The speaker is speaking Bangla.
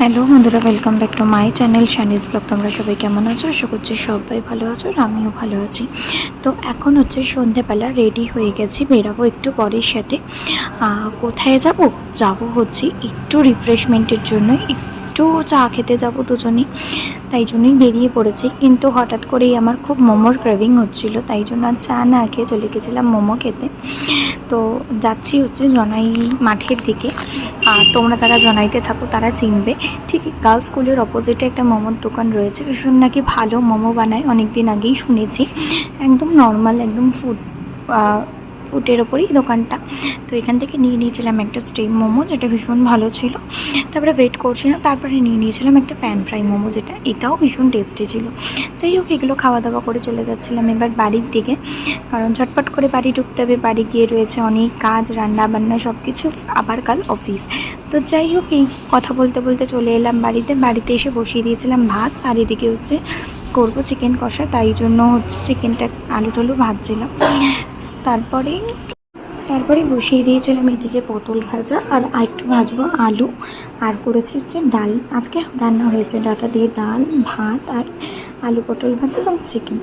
হ্যালো বন্ধুরা, welcome back to my channel Shani's blog. তোমরা সবাই কেমন আছো? আশা করছি সবাই ভালো আছো আর আমিও ভালো আছি। তো এখন হচ্ছে সন্ধেবেলা, রেডি হয়ে গেছি, বেরাবো একটু পরের সাথে। কোথায় যাব? যাব হচ্ছে একটু রিফ্রেশমেন্টের জন্য, একটু চা খেতে যাব দুজনেই। তাই জন্যই বেরিয়ে পড়েছি, কিন্তু হঠাৎ করেই আমার খুব মোমোর ক্রেভিং হচ্ছিল, তাই জন্য আর চা না খেয়ে চলে গেছিলাম মোমো খেতে। তো যাচ্ছি হচ্ছে জনাই মাঠের দিকে। তোমরা যারা জনাইতে থাকো তারা চিনবে, ঠিক গার্লস স্কুলের অপোজিটে একটা মোমোর দোকান রয়েছে, ভীষণ নাকি ভালো মোমো বানায়, অনেক দিন আগেই শুনেছি। একদম নর্মাল, একদম ফুটের ওপরেই দোকানটা। তো এখান থেকে নিয়ে নিয়েছিলাম একটা স্টিম মোমো, যেটা ভীষণ ভালো ছিল। তারপরে ওয়েট করছিলাম, তারপরে নিয়ে নিয়েছিলাম একটা প্যান ফ্রাই মোমো, যেটা এটাও ভীষণ টেস্টি ছিল। যাই হোক, এগুলো খাওয়া দাওয়া করে চলে যাচ্ছিলাম এবার বাড়ির দিকে, কারণ ঝটপট করে বাড়ি ঢুকতে হবে। বাড়ি গিয়ে রয়েছে অনেক কাজ, রান্না বান্না সব কিছু, আবার কাল অফিস। তো যাই হোক, এই কথা বলতে বলতে চলে এলাম বাড়িতে এসে বসিয়ে দিয়েছিলাম ভাত, আর এদিকে হচ্ছে করবো চিকেন কষা, তাই জন্য হচ্ছে চিকেনটা আলু টালু ভাজছিলাম। তারপরে বসিয়ে দিয়েছিলাম এদিকে পটল ভাজা, আর একটু ভাজবো আলু। আর করেছি হচ্ছে ডাল, আজকে রান্না হয়েছে ডাটা দিয়ে ডাল, ভাত আর আলু পটল ভাজা এবং চিকেন।